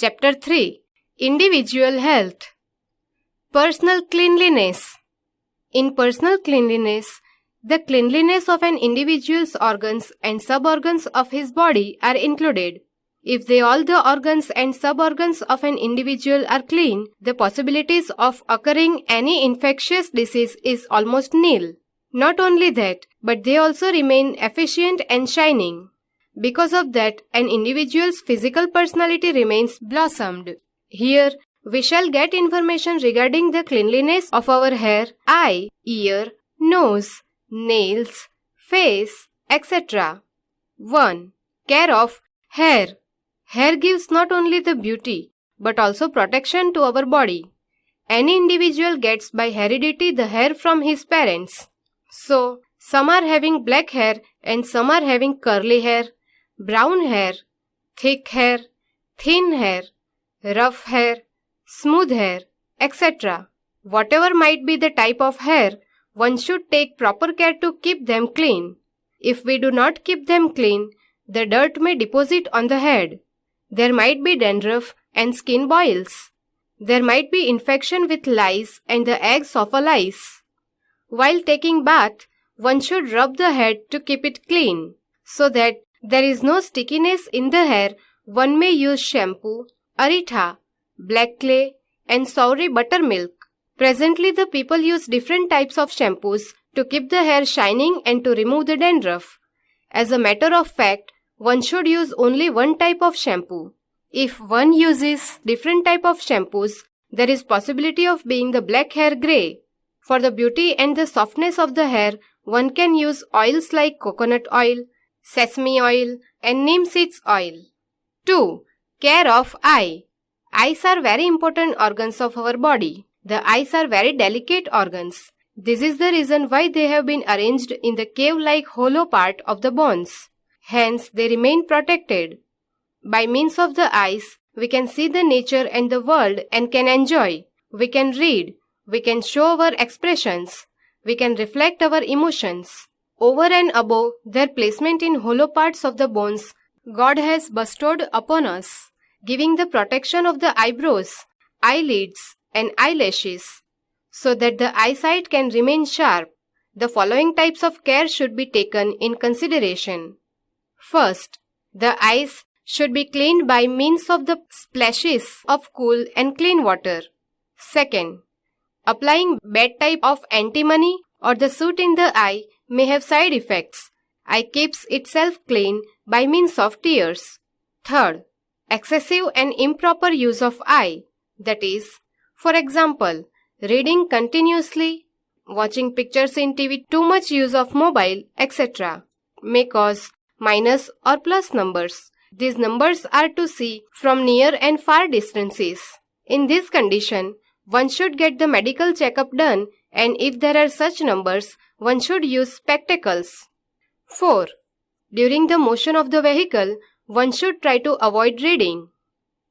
Chapter 3. Individual Health. Personal Cleanliness. In personal cleanliness, the cleanliness of an individual's organs and suborgans of his body are included. If all the organs and suborgans of an individual are clean, the possibilities of occurring any infectious disease is almost nil. Not only that, but they also remain efficient and shining. Because of that, an individual's physical personality remains blossomed. Here, we shall get information regarding the cleanliness of our hair, eye, ear, nose, nails, face, etc. 1. Care of hair. Hair gives not only the beauty, but also protection to our body. Any individual gets by heredity the hair from his parents. So, some are having black hair and some are having curly hair, brown hair, thick hair, thin hair, rough hair, smooth hair, etc. Whatever might be the type of hair, one should take proper care to keep them clean. If we do not keep them clean, the dirt may deposit on the head. There might be dandruff and skin boils. There might be infection with lice and the eggs of a lice. While taking bath, one should rub the head to keep it clean. So that there is no stickiness in the hair, one may use shampoo, aritha, black clay, and soury buttermilk. Presently, the people use different types of shampoos to keep the hair shining and to remove the dandruff. As a matter of fact, one should use only one type of shampoo. If one uses different type of shampoos, there is possibility of being the black hair grey. For the beauty and the softness of the hair, one can use oils like coconut oil, sesame oil, and neem seeds oil. 2. Care of eye. Eyes are very important organs of our body. The eyes are very delicate organs. This is the reason why they have been arranged in the cave-like hollow part of the bones. Hence, they remain protected. By means of the eyes, we can see the nature and the world and can enjoy. We can read. We can show our expressions. We can reflect our emotions. Over and above their placement in hollow parts of the bones, God has bestowed upon us, giving the protection of the eyebrows, eyelids, and eyelashes, so that the eyesight can remain sharp. The following types of care should be taken in consideration. First, the eyes should be cleaned by means of the splashes of cool and clean water. Second, applying bad type of antimony or the soot in the eye may have side effects. Eye keeps itself clean by means of tears. Third, excessive and improper use of eye, that is, for example, reading continuously, watching pictures in TV, too much use of mobile, etc. may cause minus or plus numbers. These numbers are to see from near and far distances. In this condition, one should get the medical checkup done, and if there are such numbers, one should use spectacles. 4. During the motion of the vehicle, one should try to avoid reading.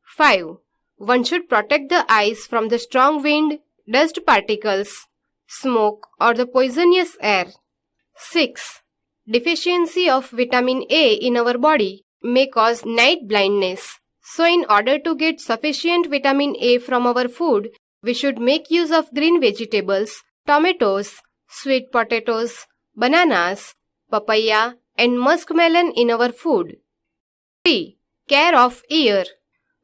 5. One should protect the eyes from the strong wind, dust particles, smoke, or the poisonous air. 6. Deficiency of vitamin A in our body may cause night blindness. So in order to get sufficient vitamin A from our food, we should make use of green vegetables, tomatoes, sweet potatoes, bananas, papaya, and muskmelon in our food. 3. Care of ear.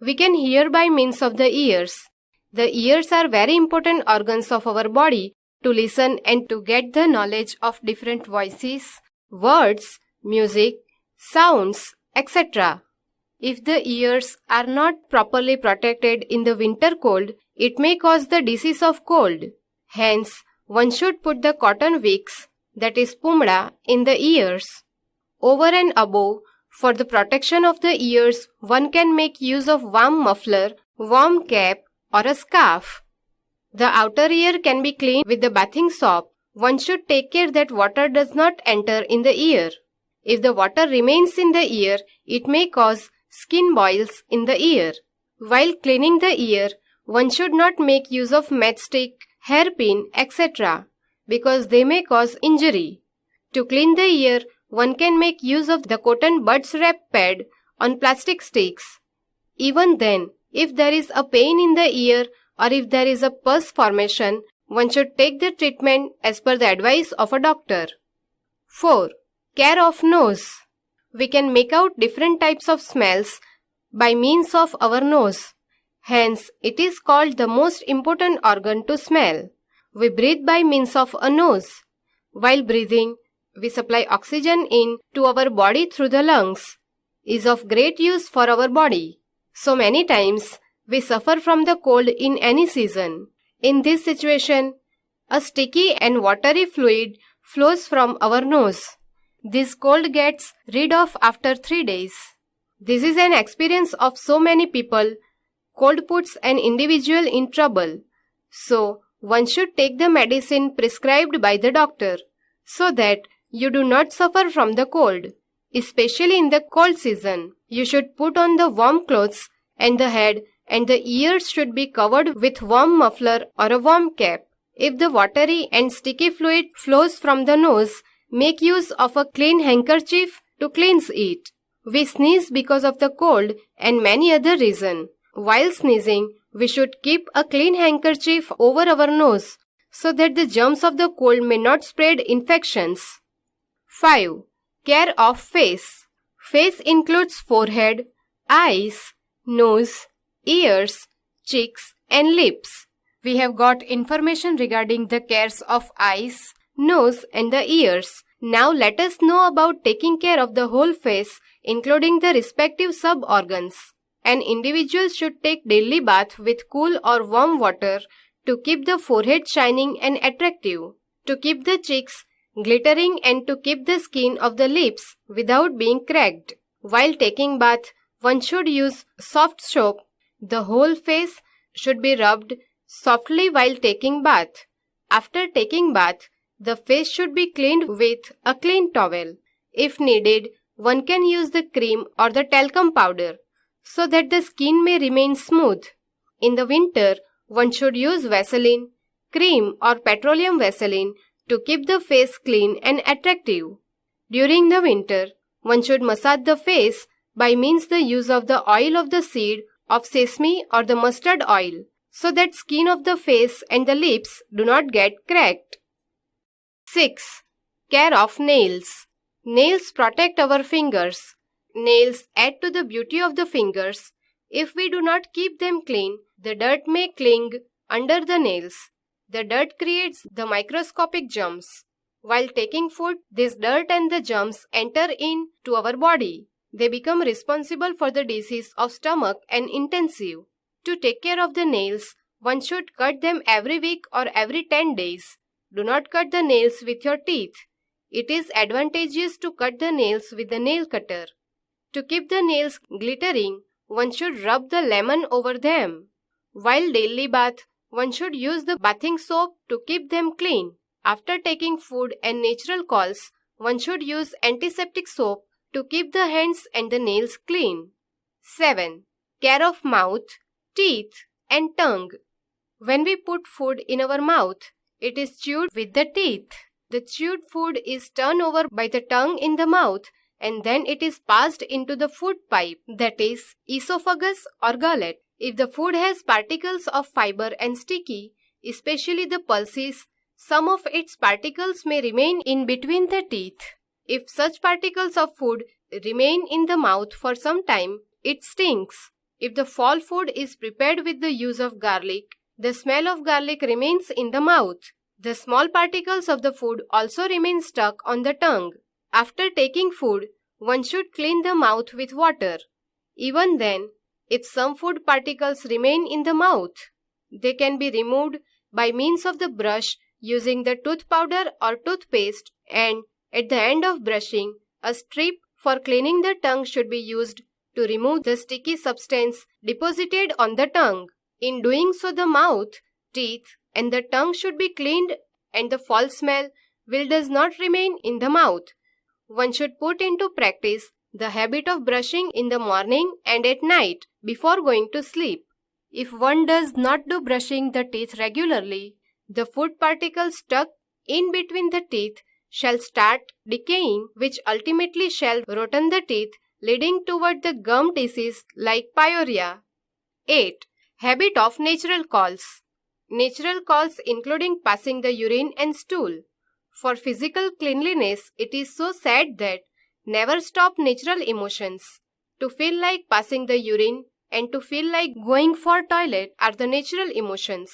We can hear by means of the ears. The ears are very important organs of our body to listen and to get the knowledge of different voices, words, music, sounds, etc. If the ears are not properly protected in the winter cold, it may cause the disease of cold. Hence, one should put the cotton wicks, that is pumda, in the ears. Over and above, for the protection of the ears, one can make use of warm muffler, warm cap, or a scarf. The outer ear can be cleaned with the bathing soap. One should take care that water does not enter in the ear. If the water remains in the ear, it may cause skin boils in the ear. While cleaning the ear, one should not make use of matchstick, hairpin, etc. because they may cause injury. To clean the ear, one can make use of the cotton buds wrap pad on plastic sticks. Even then, If there is a pain in the ear or if there is a pus formation, one should take the treatment as per the advice of a doctor. 4. Care of nose. We can make out different types of smells by means of our nose. Hence, it is called the most important organ to smell. We breathe by means of a nose. While breathing, we supply oxygen in to our body through the lungs. Is of great use for our body. So many times, we suffer from the cold in any season. In this situation, a sticky and watery fluid flows from our nose. This cold gets rid of after 3 days. This is an experience of so many people. Cold puts an individual in trouble. So, one should take the medicine prescribed by the doctor so that you do not suffer from the cold. Especially in the cold season, you should put on the warm clothes and the head and the ears should be covered with warm muffler or a warm cap. If the watery and sticky fluid flows from the nose, make use of a clean handkerchief to cleanse it. We sneeze because of the cold and many other reasons. While sneezing, we should keep a clean handkerchief over our nose so that the germs of the cold may not spread infections. 5. Care of face. Face includes forehead, eyes, nose, ears, cheeks and lips. We have got information regarding the cares of eyes, nose and the ears. Now let us know about taking care of the whole face, including the respective sub-organs. An individual should take daily bath with cool or warm water to keep the forehead shining and attractive, to keep the cheeks glittering and to keep the skin of the lips without being cracked. While taking bath, one should use soft soap. The whole face should be rubbed softly while taking bath. After taking bath, the face should be cleaned with a clean towel. If needed, one can use the cream or the talcum powder so that the skin may remain smooth. In the winter, one should use Vaseline, cream or petroleum Vaseline to keep the face clean and attractive. During the winter, one should massage the face by means the use of the oil of the seed of sesame or the mustard oil so that skin of the face and the lips do not get cracked. 6. Care of nails. Nails protect our fingers. Nails add to the beauty of the fingers. If we do not keep them clean, the dirt may cling under the nails. The dirt creates the microscopic germs. While taking food, this dirt and the germs enter into our body. They become responsible for the disease of stomach and intestine. To take care of the nails, one should cut them every week or every 10 days. Do not cut the nails with your teeth. It is advantageous to cut the nails with the nail cutter. To keep the nails glittering, one should rub the lemon over them. While daily bath, one should use the bathing soap to keep them clean. After taking food and natural calls, one should use antiseptic soap to keep the hands and the nails clean. 7. Care of mouth, teeth and tongue. When we put food in our mouth, it is chewed with the teeth. The chewed food is turned over by the tongue in the mouth and then it is passed into the food pipe, that is, esophagus or gullet. If the food has particles of fiber and sticky, especially the pulses, some of its particles may remain in between the teeth. If such particles of food remain in the mouth for some time, it stinks. If the fall food is prepared with the use of garlic, the smell of garlic remains in the mouth. The small particles of the food also remain stuck on the tongue. After taking food, one should clean the mouth with water. Even then, if some food particles remain in the mouth, they can be removed by means of the brush using the tooth powder or toothpaste, and at the end of brushing, a strip for cleaning the tongue should be used to remove the sticky substance deposited on the tongue. In doing so, the mouth, teeth and the tongue should be cleaned and the foul smell does not remain in the mouth. One should put into practice the habit of brushing in the morning and at night before going to sleep. If one does not do brushing the teeth regularly, the food particles stuck in between the teeth shall start decaying, which ultimately shall rotten the teeth, leading toward the gum disease like pyorrhea. 8. Habit of natural calls. Natural calls including passing the urine and stool. For physical cleanliness, it is so said that never stop natural emotions. To feel like passing the urine and to feel like going for toilet are the natural emotions.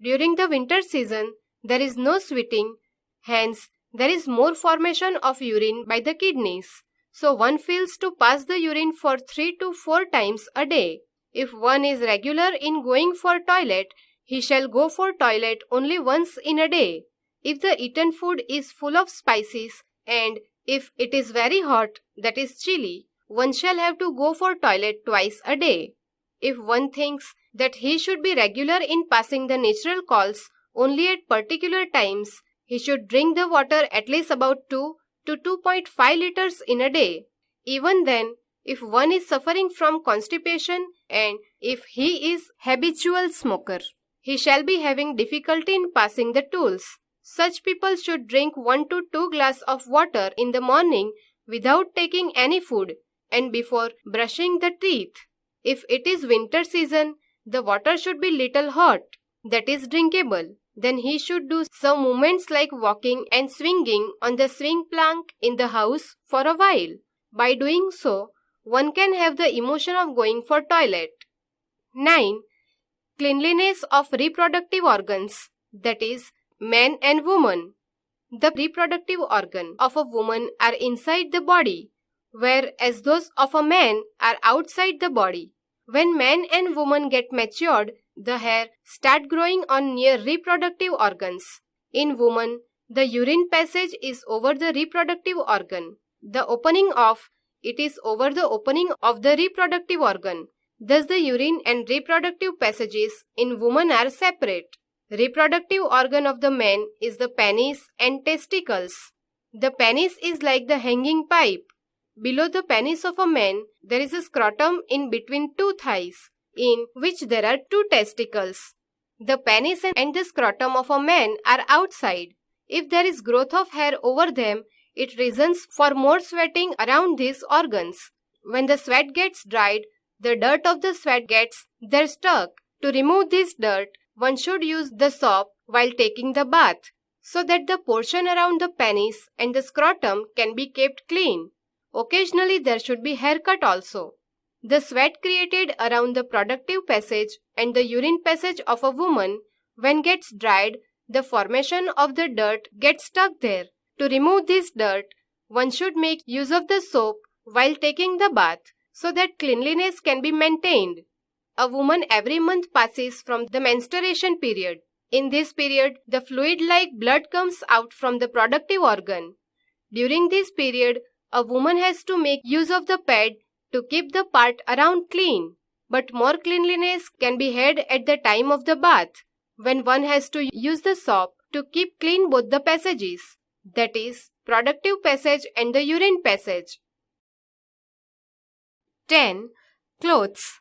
During the winter season, there is no sweating, hence there is more formation of urine by the kidneys. So one feels to pass the urine for 3 to 4 times a day. If one is regular in going for toilet, he shall go for toilet only once in a day. If the eaten food is full of spices and if it is very hot, that is chilly, one shall have to go for toilet twice a day. If one thinks that he should be regular in passing the natural calls only at particular times, he should drink the water at least about 2 to 2.5 liters in a day. Even then, if one is suffering from constipation and if he is habitual smoker, he shall be having difficulty in passing the stools. Such people should drink 1 to 2 glasses of water in the morning without taking any food and before brushing the teeth. If it is winter season, the water should be little hot, that is drinkable. Then he should do some movements like walking and swinging on the swing plank in the house for a while. By doing so, one can have the emotion of going for toilet. 9. Cleanliness of reproductive organs, that is, man and woman. The reproductive organs of a woman are inside the body, whereas those of a man are outside the body. When man and woman get matured, the hair start growing on near reproductive organs. In woman, the urine passage is over the reproductive organ. The opening of it is over the opening of the reproductive organ. Thus the urine and reproductive passages in woman are separate. Reproductive organ of the man is the penis and testicles. The penis is like the hanging pipe. Below the penis of a man, there is a scrotum in between two thighs, in which there are 2 testicles. The penis and the scrotum of a man are outside. If there is growth of hair over them, it reasons for more sweating around these organs. When the sweat gets dried, the dirt of the sweat gets there stuck. To remove this dirt, one should use the soap while taking the bath, so that the portion around the penis and the scrotum can be kept clean. Occasionally there should be haircut also. The sweat created around the productive passage and the urine passage of a woman, when gets dried, the formation of the dirt gets stuck there. To remove this dirt, one should make use of the soap while taking the bath, so that cleanliness can be maintained. A woman every month passes from the menstruation period. In this period, the fluid-like blood comes out from the productive organ. During this period, a woman has to make use of the pad to keep the part around clean. But more cleanliness can be had at the time of the bath, when one has to use the soap to keep clean both the passages, that is, productive passage and the urine passage. 10. Clothes.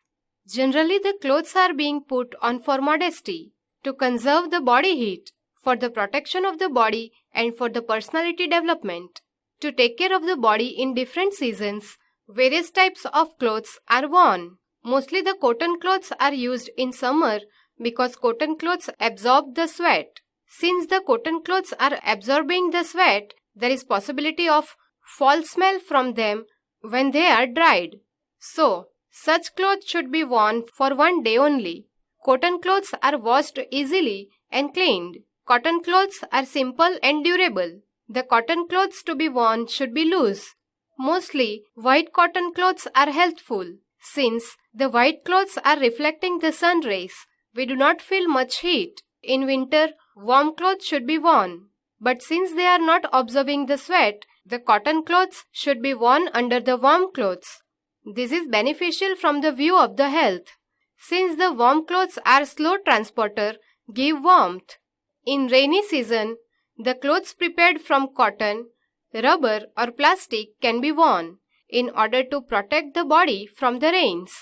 Generally, the clothes are being put on for modesty, to conserve the body heat, for the protection of the body and for the personality development. To take care of the body in different seasons, various types of clothes are worn. Mostly the cotton clothes are used in summer because cotton clothes absorb the sweat. Since the cotton clothes are absorbing the sweat, there is possibility of foul smell from them when they are dried. So, such clothes should be worn for one day only. Cotton clothes are washed easily and cleaned. Cotton clothes are simple and durable. The cotton clothes to be worn should be loose. Mostly, white cotton clothes are healthful. Since the white clothes are reflecting the sun rays, we do not feel much heat. In winter, warm clothes should be worn. But since they are not absorbing the sweat, the cotton clothes should be worn under the warm clothes. This is beneficial from the view of the health. Since the warm clothes are slow transporter, give warmth. In rainy season, the clothes prepared from cotton, rubber or plastic can be worn in order to protect the body from the rains.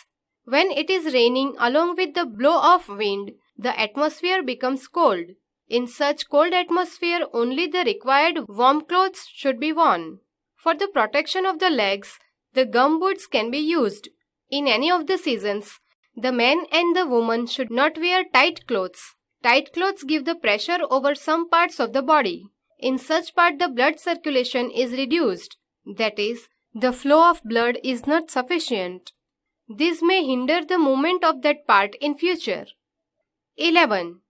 When it is raining along with the blow of wind, the atmosphere becomes cold. In such cold atmosphere, only the required warm clothes should be worn. For the protection of the legs, the gum boots can be used. In any of the seasons, The man and the woman should not wear tight clothes. Tight clothes give the pressure over some parts of the body. In such part, the blood circulation is reduced. That is, the flow of blood is not sufficient. This may hinder the movement of that part in future. 11.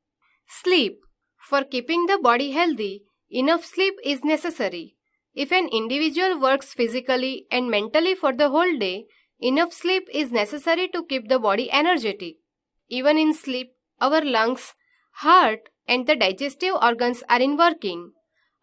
Sleep. For keeping the body healthy, enough sleep is necessary. If an individual works physically and mentally for the whole day, enough sleep is necessary to keep the body energetic. Even in sleep, our lungs, heart, and the digestive organs are in working.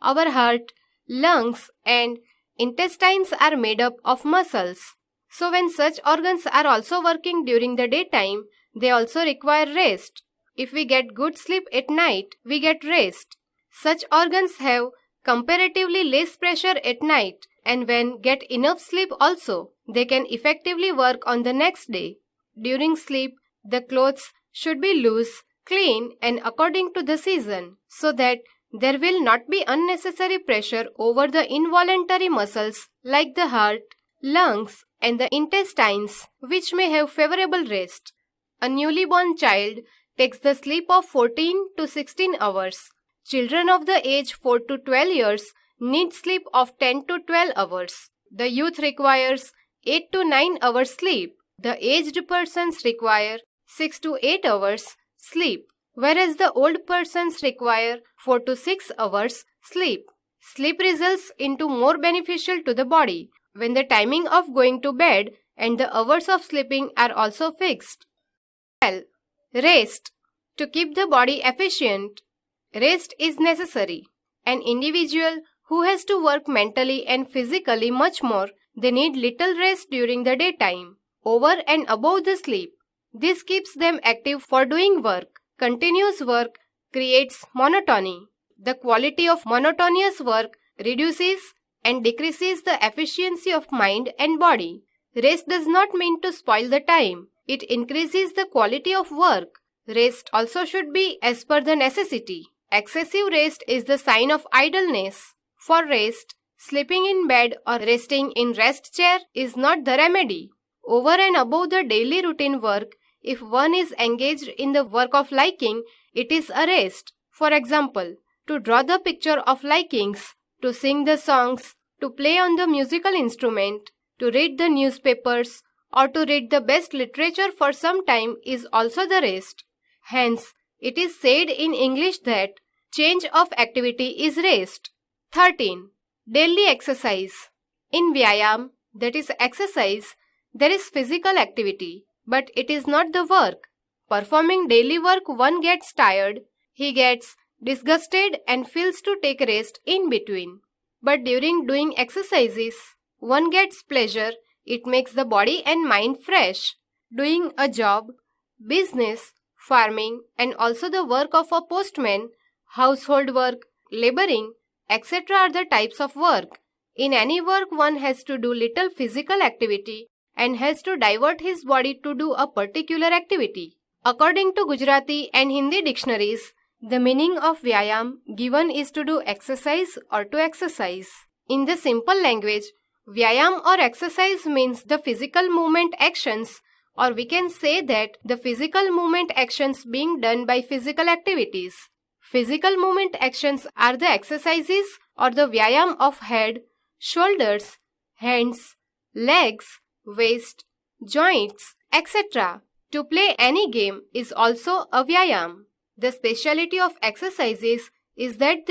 Our heart, lungs, and intestines are made up of muscles. So when such organs are also working during the daytime, they also require rest. If we get good sleep at night, we get rest. Such organs have comparatively less pressure at night, and when get enough sleep also, they can effectively work on the next day. During sleep, the clothes should be loose, clean, and according to the season, so that there will not be unnecessary pressure over the involuntary muscles like the heart, lungs, and the intestines, which may have favorable rest. A newly born child takes the sleep of 14 to 16 hours. Children of the age 4 to 12 years need sleep of 10 to 12 hours. The youth requires 8 to 9 hours sleep. The aged persons require 6 to 8 hours sleep, whereas the old persons require 4 to 6 hours sleep. Sleep results into more beneficial to the body when the timing of going to bed and the hours of sleeping are also fixed. 12. Rest. To keep the body efficient, rest is necessary. An individual who has to work mentally and physically much more, they need little rest during the daytime, over and above the sleep. This keeps them active for doing work. Continuous work creates monotony. The quality of monotonous work reduces and decreases the efficiency of mind and body. Rest does not mean to spoil the time. It increases the quality of work. Rest also should be as per the necessity. Excessive rest is the sign of idleness. For rest, sleeping in bed or resting in rest chair is not the remedy. Over and above the daily routine work, if one is engaged in the work of liking, it is a rest. For example, to draw the picture of likings, to sing the songs, to play on the musical instrument, to read the newspapers, or to read the best literature for some time is also the rest. Hence, it is said in English that change of activity is rest. 13. Daily exercise. In Vyayam, that is exercise, there is physical activity, but it is not the work. Performing daily work, one gets tired, he gets disgusted and feels to take rest in between. But during doing exercises, one gets pleasure, it makes the body and mind fresh. Doing a job, business, farming, and also the work of a postman, household work, laboring, etc. are the types of work. In any work, one has to do little physical activity and has to divert his body to do a particular activity. According to Gujarati and Hindi dictionaries, the meaning of Vyayam given is to do exercise or to exercise. In the simple language, Vyayam or exercise means the physical movement actions, or we can say that the physical movement actions being done by physical activities. Physical movement actions are the exercises or the Vyayam of head, shoulders, hands, legs, waist, joints, etc. To play any game is also a Vyayam. The speciality of exercises is that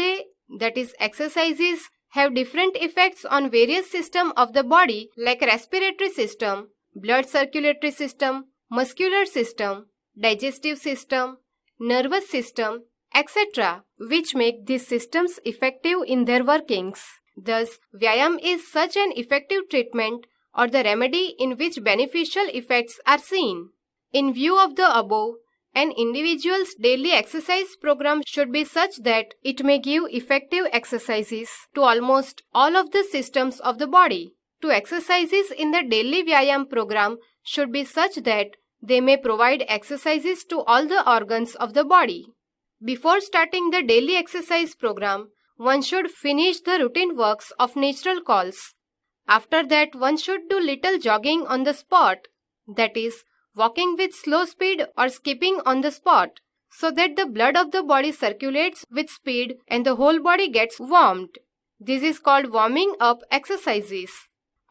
exercises have different effects on various systems of the body like respiratory system, blood circulatory system, muscular system, digestive system, nervous system, etc., which make these systems effective in their workings. Thus, Vyayam is such an effective treatment or the remedy in which beneficial effects are seen. In view of the above, an individual's daily exercise program should be such that it may give effective exercises to almost all of the systems of the body. To exercises in the daily Vyayam program should be such that they may provide exercises to all the organs of the body. Before starting the daily exercise program, one should finish the routine works of natural calls. After that, one should do little jogging on the spot, that is, walking with slow speed or skipping on the spot, so that the blood of the body circulates with speed and the whole body gets warmed. This is called warming up exercises.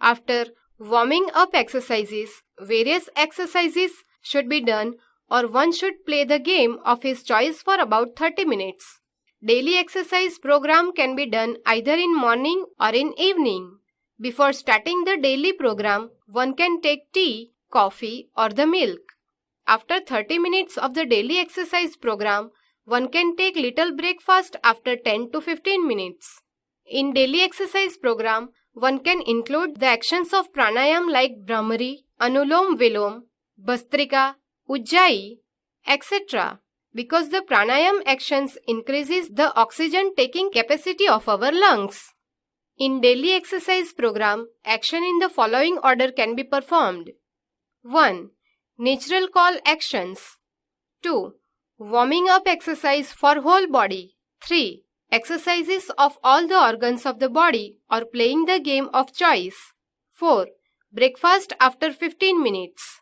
After warming up exercises, various exercises should be done, or one should play the game of his choice for about 30 minutes. Daily exercise program can be done either in morning or in evening. Before starting the daily program, one can take tea, coffee or the milk. After 30 minutes of the daily exercise program, one can take little breakfast after 10 to 15 minutes. In daily exercise program, one can include the actions of pranayam like Brahmari, Anulom Vilom, Bhastrika, Ujjayi, etc. because the pranayam actions increases the oxygen taking capacity of our lungs. In daily exercise program, action in the following order can be performed. 1. Natural call actions. 2. Warming up exercise for whole body. 3. Exercises of all the organs of the body or playing the game of choice. 4. Breakfast after 15 minutes.